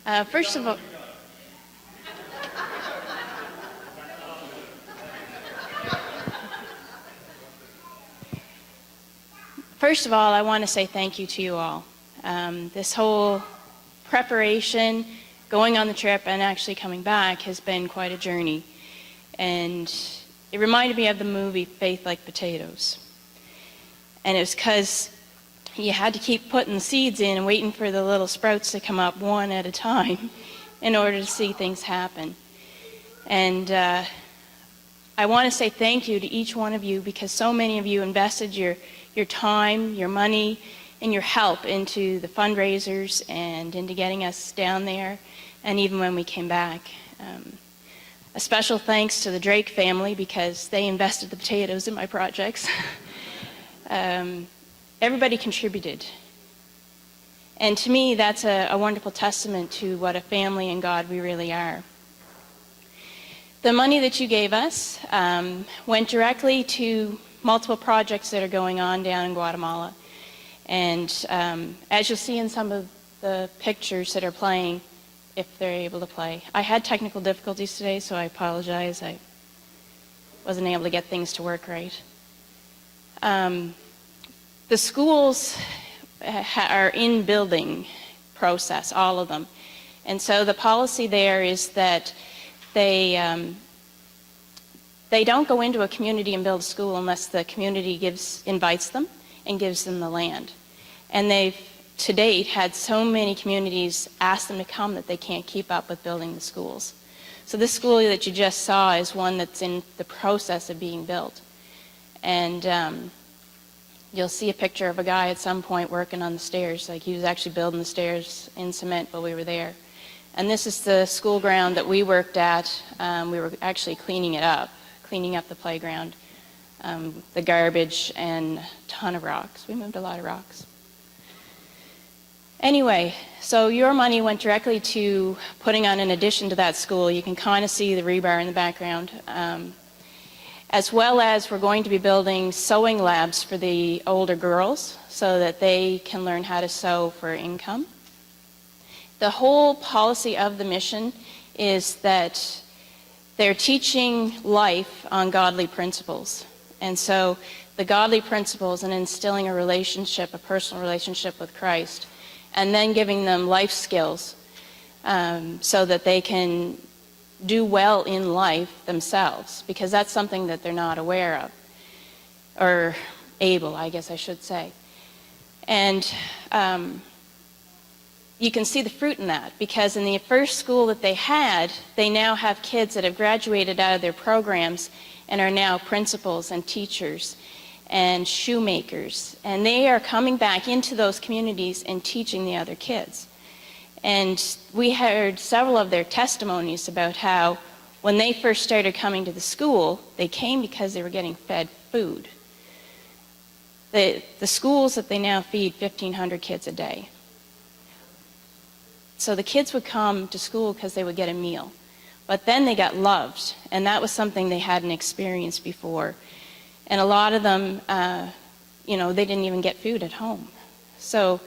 First of all, I want to say thank you to you all. This whole preparation, going on the trip, and actually coming back has been quite a journey. And it reminded me of the movie Faith Like Potatoes. And it was because you had to keep putting the seeds in and waiting for the little sprouts to come up one at a time in order to see things happen. And I want to say thank you to each one of you, because so many of you invested your time, your money, and your help into the fundraisers and into getting us down there, and even when we came back. A special thanks to the Drake family, because they invested the potatoes in my projects. Everybody contributed. And to me, that's a wonderful testament to what a family in God we really are. The money that you gave us went directly to multiple projects that are going on down in Guatemala. And as you'll see in some of the pictures that are playing, if they're able to play. I had technical difficulties today, so I apologize. I wasn't able to get things to work right. The schools are in building process, all of them. And so the policy there is that they don't go into a community and build a school unless the community invites them and gives them the land. And they've, to date, had so many communities ask them to come that they can't keep up with building the schools. So this school that you just saw is one that's in the process of being built. And you'll see a picture of a guy at some point working on the stairs. Like, he was actually building the stairs in cement while we were there. And this is the school ground that we worked at. We were actually cleaning up the playground, the garbage, and a ton of rocks. We moved a lot of rocks. Anyway, so your money went directly to putting on an addition to that school. You can kind of see the rebar in the background. As well as we're going to be building sewing labs for the older girls so that they can learn how to sew for income. The whole policy of the mission is that they're teaching life on godly principles. And so the godly principles and instilling a relationship, a personal relationship with Christ, and then giving them life skills so that they can do well in life themselves, because that's something that they're not aware of, or able, I guess I should say. And you can see the fruit in that, because in the first school that they had, they now have kids that have graduated out of their programs and are now principals and teachers and shoemakers. And they are coming back into those communities and teaching the other kids. And we heard several of their testimonies about how when they first started coming to the school, they came because they were getting fed food. The schools that they now feed 1,500 kids a day. So the kids would come to school because they would get a meal. But then they got loved, and that was something they hadn't experienced before. And a lot of them, they didn't even get food at home. So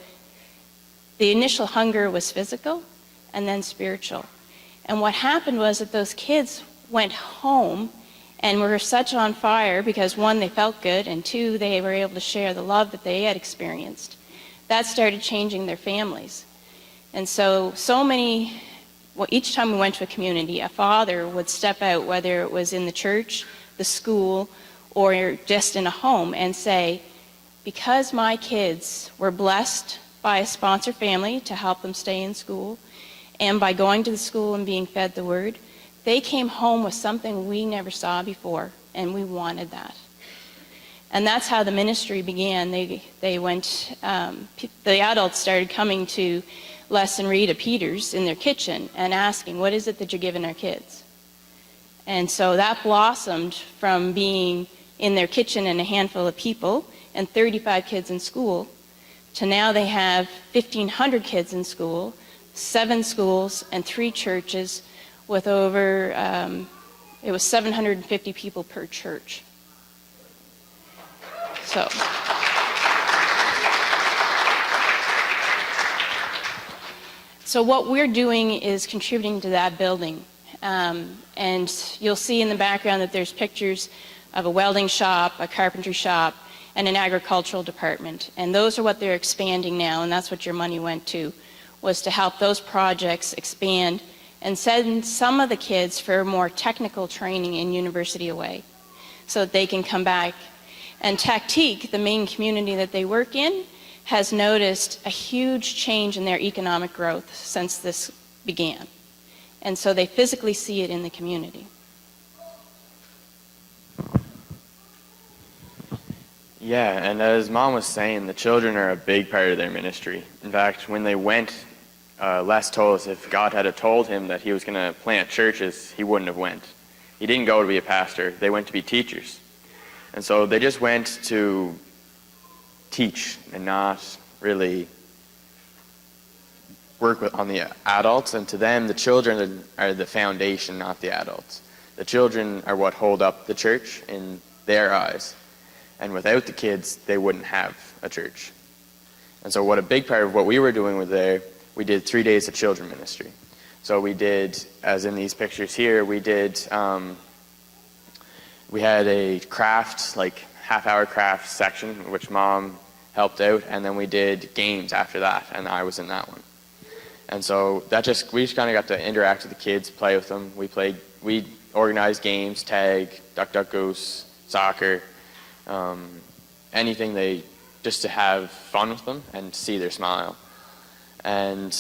the initial hunger was physical and then spiritual. And what happened was that those kids went home and were such on fire because, one, they felt good, and two, they were able to share the love that they had experienced. That started changing their families. And so many, each time we went to a community, a father would step out, whether it was in the church, the school, or just in a home, and say, because my kids were blessed by a sponsor family to help them stay in school, and by going to the school and being fed the word, they came home with something we never saw before, and we wanted that. And that's how the ministry began. They went, the adults started coming to Les and Rita Peters in their kitchen and asking, what is it that you're giving our kids? And so that blossomed from being in their kitchen and a handful of people and 35 kids in school, to now they have 1,500 kids in school, 7 schools, and 3 churches with over, it was 750 people per church. So what we're doing is contributing to that building. And you'll see in the background that there's pictures of a welding shop, a carpentry shop, and an agricultural department. And those are what they're expanding now, and that's what your money went to, was to help those projects expand and send some of the kids for more technical training in University Away so that they can come back. And Tactique, the main community that they work in, has noticed a huge change in their economic growth since this began. And so they physically see it in the community. Yeah, and as Mom was saying, the children are a big part of their ministry. In fact, when they went, Les told us if God had told him that he was going to plant churches, he wouldn't have went. He didn't go to be a pastor. They went to be teachers. And so they just went to teach and not really work on the adults. And to them, the children are the foundation, not the adults. The children are what hold up the church in their eyes. And without the kids, they wouldn't have a church. And so what a big part of what we were doing was there, we did 3 days of children ministry. So we did, as in these pictures here, we had a craft, like half-hour craft section, which Mom helped out, and then we did games after that, and I was in that one. And so we just kind of got to interact with the kids, play with them. We organized games, tag, duck, duck, goose, soccer, anything just to have fun with them and see their smile. And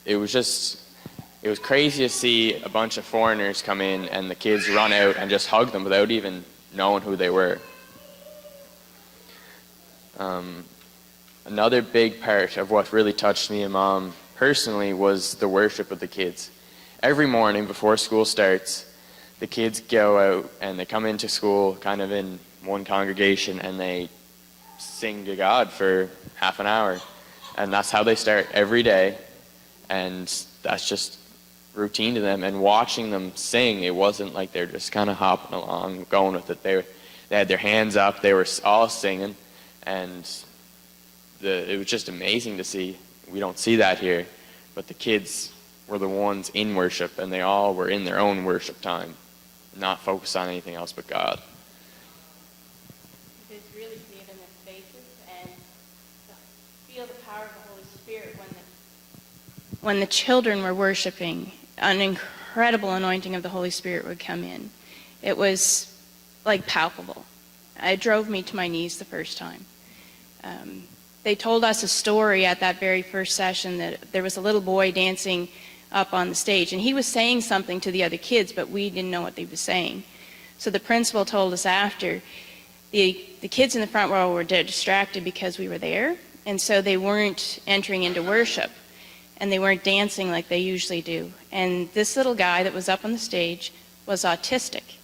it was crazy to see a bunch of foreigners come in and the kids run out and just hug them without even knowing who they were. Another big part of what really touched me and Mom personally was the worship of the kids. Every morning before school starts, the kids go out and they come into school kind of in one congregation and they sing to God for half an hour. And that's how they start every day. And that's just routine to them. And watching them sing, it wasn't like they're just kind of hopping along, going with it. They had their hands up. They were all singing. And it was just amazing to see. We don't see that here. But the kids were the ones in worship, and they all were in their own worship time, not focused on anything else but God. You could really see it in their faces and feel the power of the Holy Spirit when the children were worshiping. An incredible anointing of the Holy Spirit would come in. It was like palpable. It drove me to my knees the first time. They told us a story at that very first session that there was a little boy dancing up on the stage, and he was saying something to the other kids, but we didn't know what he was saying. So the principal told us after, the kids in the front row were distracted because we were there, and so they weren't entering into worship, and they weren't dancing like they usually do. And this little guy that was up on the stage was autistic,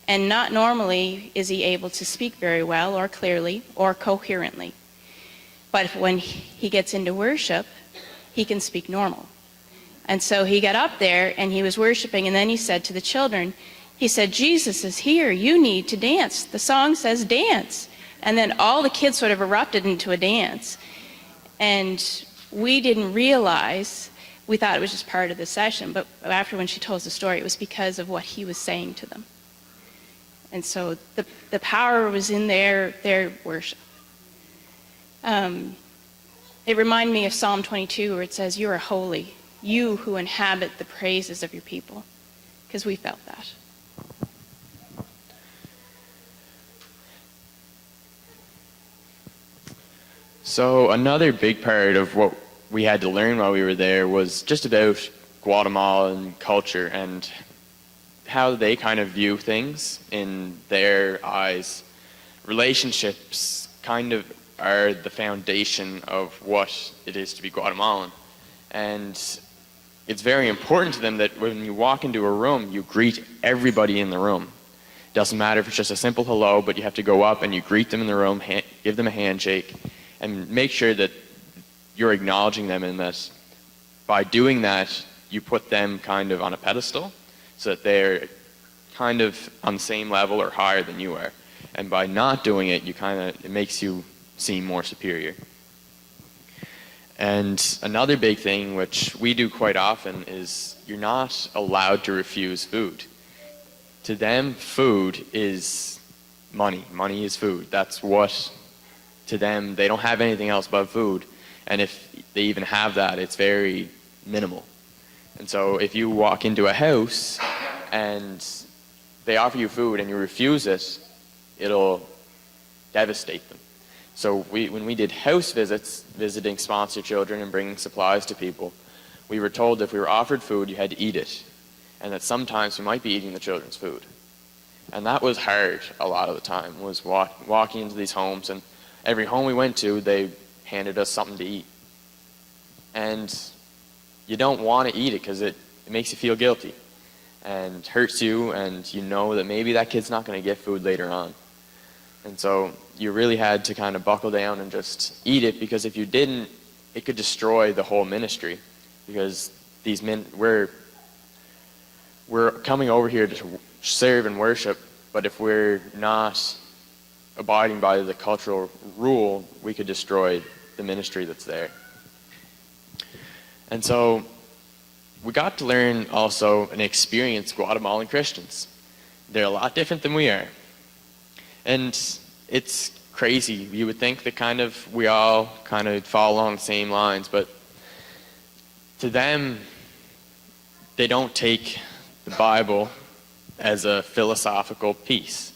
and not normally is he able to speak very well or clearly or coherently. But when he gets into worship, he can speak normal. And so he got up there and he was worshiping, and then he said to the children, he said, "Jesus is here, you need to dance. The song says dance." And then all the kids sort of erupted into a dance. And we didn't realize, we thought it was just part of the session, but after when she told us the story, it was because of what he was saying to them. And so the power was in their worship. It reminded me of Psalm 22 where it says, "You are holy, you who inhabit the praises of your people," because we felt that. So another big part of what we had to learn while we were there was just about Guatemalan culture and how they kind of view things in their eyes. Relationships kind of are the foundation of what it is to be Guatemalan. And it's very important to them that when you walk into a room, you greet everybody in the room. It doesn't matter if it's just a simple hello, but you have to go up and you greet them in the room, give them a handshake, and make sure that you're acknowledging them, and that by doing that, you put them kind of on a pedestal so that they're kind of on the same level or higher than you are. And by not doing it, it makes you seem more superior. And another big thing, which we do quite often, is you're not allowed to refuse food. To them, food is money. Money is food. That's what, to them, they don't have anything else but food. And if they even have that, it's very minimal. And so if you walk into a house and they offer you food and you refuse it, it'll devastate them. So when we did house visits, visiting sponsor children and bringing supplies to people, we were told that if we were offered food, you had to eat it, and that sometimes we might be eating the children's food. And that was hard a lot of the time, was walking into these homes, and every home we went to, they handed us something to eat. And you don't want to eat it because it makes you feel guilty and hurts you, and you know that maybe that kid's not going to get food later on. And so you really had to kind of buckle down and just eat it, because if you didn't, it could destroy the whole ministry. Because these men, we're coming over here to serve and worship, but if we're not abiding by the cultural rule, we could destroy the ministry that's there. And so we got to learn also and experience Guatemalan Christians. They're a lot different than we are. And it's crazy. You would think that we all kind of fall along the same lines, but to them, they don't take the Bible as a philosophical piece.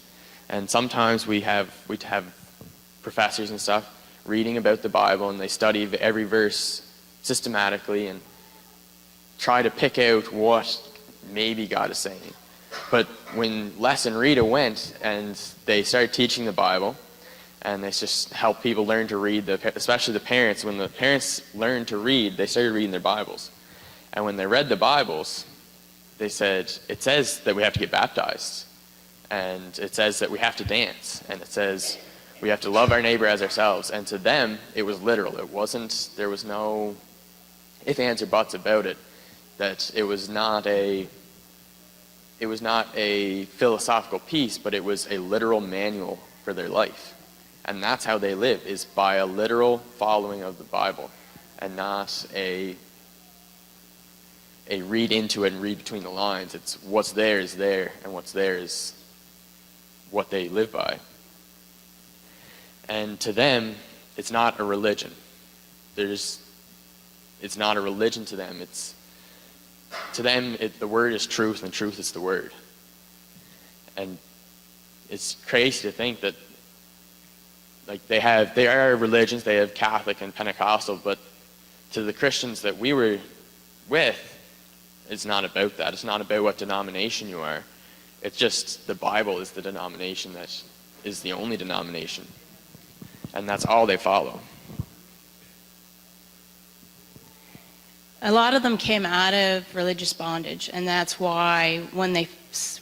And sometimes we'd have professors and stuff reading about the Bible, and they study every verse systematically and try to pick out what maybe God is saying. But when Les and Rita went and they started teaching the Bible, and they just helped people learn to read, especially the parents. When the parents learned to read, they started reading their Bibles. And when they read the Bibles, they said, it says that we have to get baptized, and it says that we have to dance, and it says we have to love our neighbor as ourselves. And to them, it was literal. There was no ifs, ands, or buts about it, that it was not a philosophical piece, but it was a literal manual for their life. And that's how they live, is by a literal following of the Bible, and not a read into it and read between the lines. It's what's there is there, and what's there is what they live by. And to them, it's not a religion. It's not a religion to them. To them, the word is truth, and truth is the word. And it's crazy to think that, like, they are religions, they have Catholic and Pentecostal, but to the Christians that we were with, it's not about that. It's not about what denomination you are. It's just the Bible is the denomination that is the only denomination. And that's all they follow. A lot of them came out of religious bondage, and that's why when they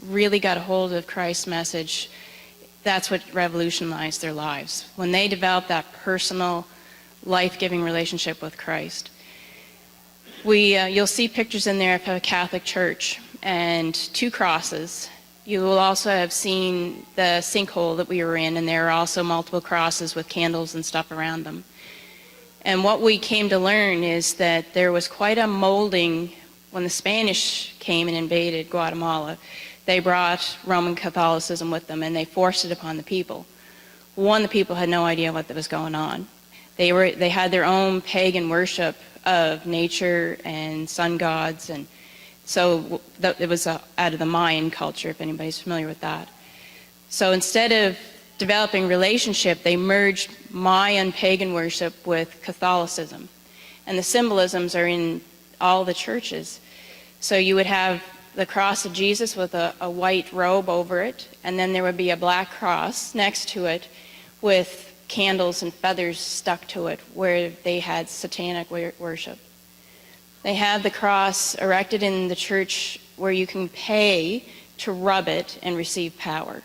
really got a hold of Christ's message, that's what revolutionized their lives. When they developed that personal, life-giving relationship with Christ. You'll see pictures in there of a Catholic church and 2 crosses. You will also have seen the sinkhole that we were in, and there are also multiple crosses with candles and stuff around them. And what we came to learn is that there was quite a molding when the Spanish came and invaded Guatemala. They brought Roman Catholicism with them, and they forced it upon the people. The people had no idea what was going on. They had their own pagan worship of nature and sun gods, and so it was out of the Mayan culture, if anybody's familiar with that. So instead of developing relationship, they merged Mayan pagan worship with Catholicism, and the symbolisms are in all the churches. So you would have the cross of Jesus with a white robe over it, and then there would be a black cross next to it with candles and feathers stuck to it, where they had satanic worship. They have the cross erected in the church where you can pay to rub it and receive power.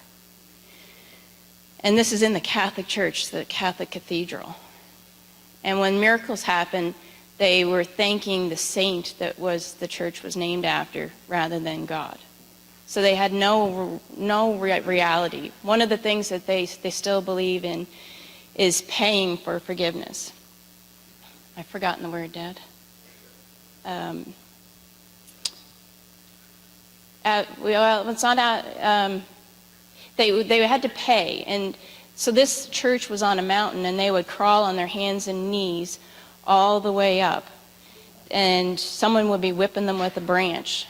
And this is in the Catholic Church, the Catholic Cathedral. And when miracles happen, they were thanking the saint that the church was named after rather than God. So they had no reality. One of the things that they still believe in is paying for forgiveness. I've forgotten the word, Dad. Well, it's not they had to pay, and so this church was on a mountain, and they would crawl on their hands and knees all the way up, and someone would be whipping them with a branch,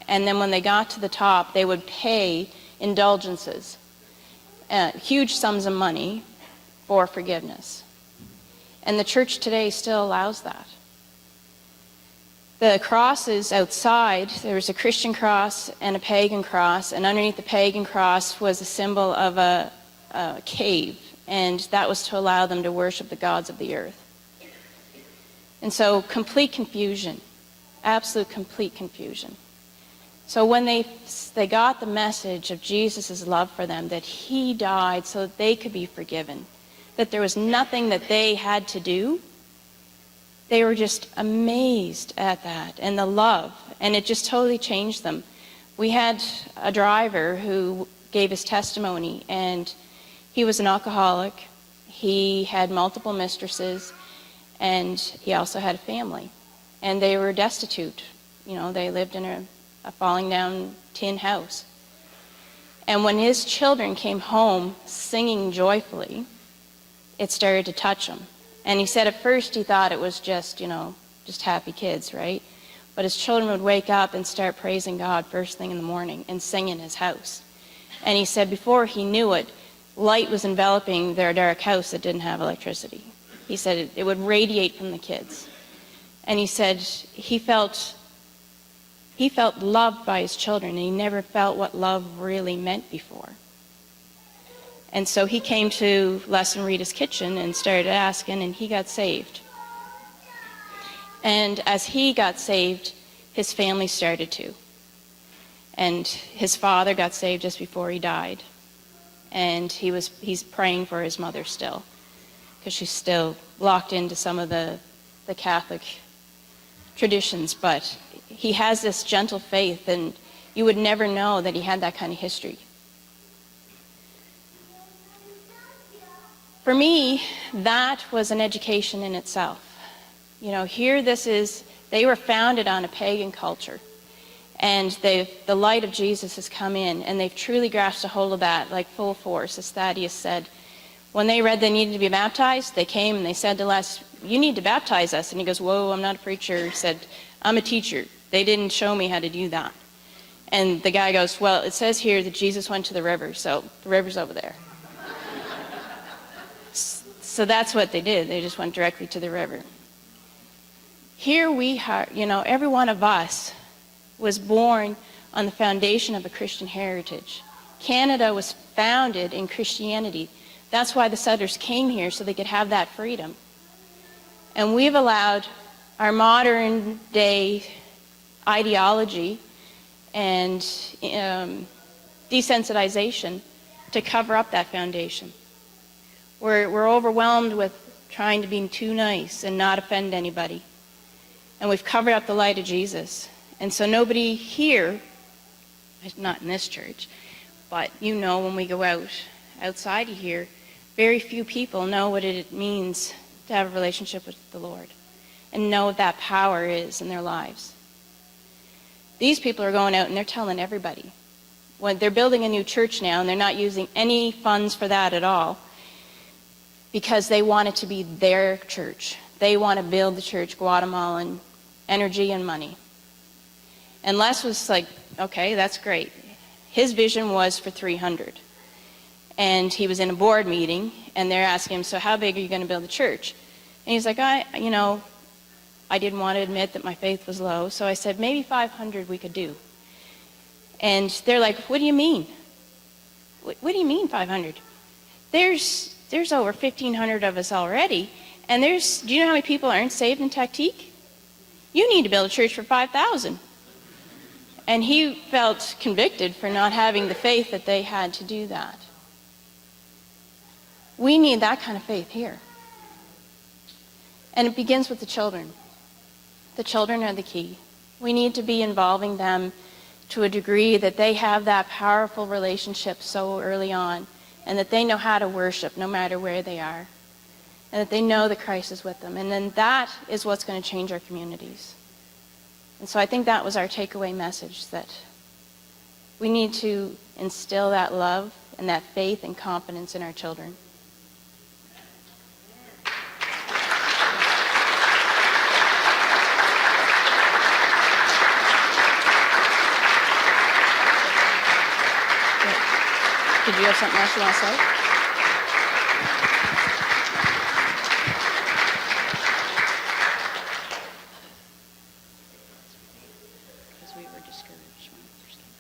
and then when they got to the top, they would pay indulgences, huge sums of money for forgiveness. And the church today still allows that. The crosses outside, there was a Christian cross and a pagan cross, and underneath the pagan cross was a symbol of a cave, and that was to allow them to worship the gods of the earth. And so complete confusion, absolute complete confusion. So when they got the message of Jesus' love for them, that he died so that they could be forgiven, that there was nothing that they had to do, they were just amazed at that and the love, and it just totally changed them. We had a driver who gave his testimony, and he was an alcoholic. He had multiple mistresses, and he also had a family. And they were destitute. You know, they lived in a falling down tin house. And when his children came home singing joyfully, it started to touch him. And he said at first he thought it was just, just happy kids, right? But his children would wake up and start praising God first thing in the morning and sing in his house. And he said before he knew it, light was enveloping their dark house that didn't have electricity. He said it would radiate from the kids. And he said he felt loved by his children, and he never felt what love really meant before. And so he came to Les and Rita's kitchen and started asking, and he got saved. And as he got saved, his family started to. And his father got saved just before he died. And he's praying for his mother still, because she's still locked into some of the Catholic traditions. But he has this gentle faith, and you would never know that he had that kind of history. For me, that was an education in itself. Here they were founded on a pagan culture. And the light of Jesus has come in, and they've truly grasped a hold of that, like full force, as Thaddeus said. When they read they needed to be baptized, they came and they said to Les, "You need to baptize us." And he goes, "Whoa, I'm not a preacher." He said, "I'm a teacher. They didn't show me how to do that." And the guy goes, "Well, it says here that Jesus went to the river, so the river's over there." So that's what they did. They just went directly to the river. Here we are, every one of us was born on the foundation of a Christian heritage. Canada was founded in Christianity. That's why the settlers came here, so they could have that freedom. And we've allowed our modern day ideology and desensitization to cover up that foundation. We're overwhelmed with trying to be too nice and not offend anybody. And we've covered up the light of Jesus. And so nobody here, not in this church, but when we go outside of here, very few people know what it means to have a relationship with the Lord and know what that power is in their lives. These people are going out and they're telling everybody. When they're building a new church now, and they're not using any funds for that at all, because they want it to be their church. They want to build the church Guatemalan energy and money. And Les was like, okay, that's great. His vision was for 300. And he was in a board meeting, and they're asking him, so how big are you going to build the church? And he's like, I didn't want to admit that my faith was low, so I said, maybe 500 we could do. And they're like, what do you mean? What do you mean 500? There's over 1,500 of us already, and do you know how many people aren't saved in Taktik? You need to build a church for 5,000. And he felt convicted for not having the faith that they had to do that. We need that kind of faith here. And it begins with the children. The children are the key. We need to be involving them to a degree that they have that powerful relationship so early on, and that they know how to worship no matter where they are. and that they know that Christ is with them. And then that is what's going to change our communities. And so I think that was our takeaway message, that we need to instill that love and that faith and confidence in our children. Did you have something else you want to say? Because we were discouraged when we first came.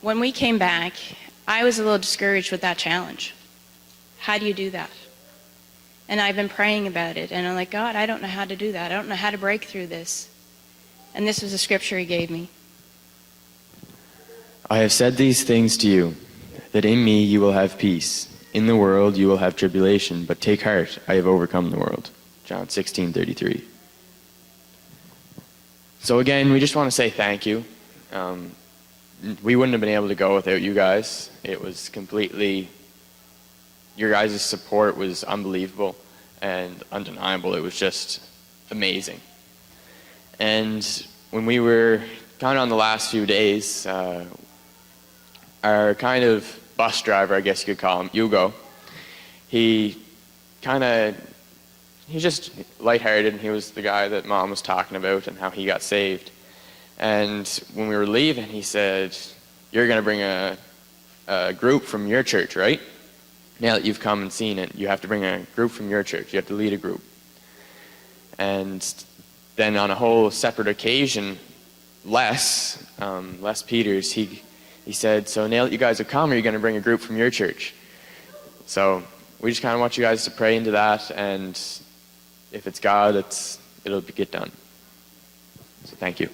When we came back, I was a little discouraged with that challenge. How do you do that? And I've been praying about it, and I'm like, God, I don't know how to do that. I don't know how to break through this. And this was the scripture he gave me. I have said these things to you, that in me you will have peace. In the world you will have tribulation, but take heart, I have overcome the world. John 16:33. So again, we just want to say thank you. We wouldn't have been able to go without you guys. It was completely... Your guys' support was unbelievable and undeniable. It was just amazing. And when we were kind of on the last few days, our kind of bus driver, I guess you could call him, Hugo, he's just lighthearted, and he was the guy that Mom was talking about and how he got saved. And when we were leaving, he said, "You're going to bring a group from your church, right? Now that you've come and seen it, you have to bring a group from your church. You have to lead a group." And then on a whole separate occasion, Les Peters, he said, "So now that you guys have come, are you going to bring a group from your church?" So we just kind of want you guys to pray into that, and if it's God, it'll get done. So thank you.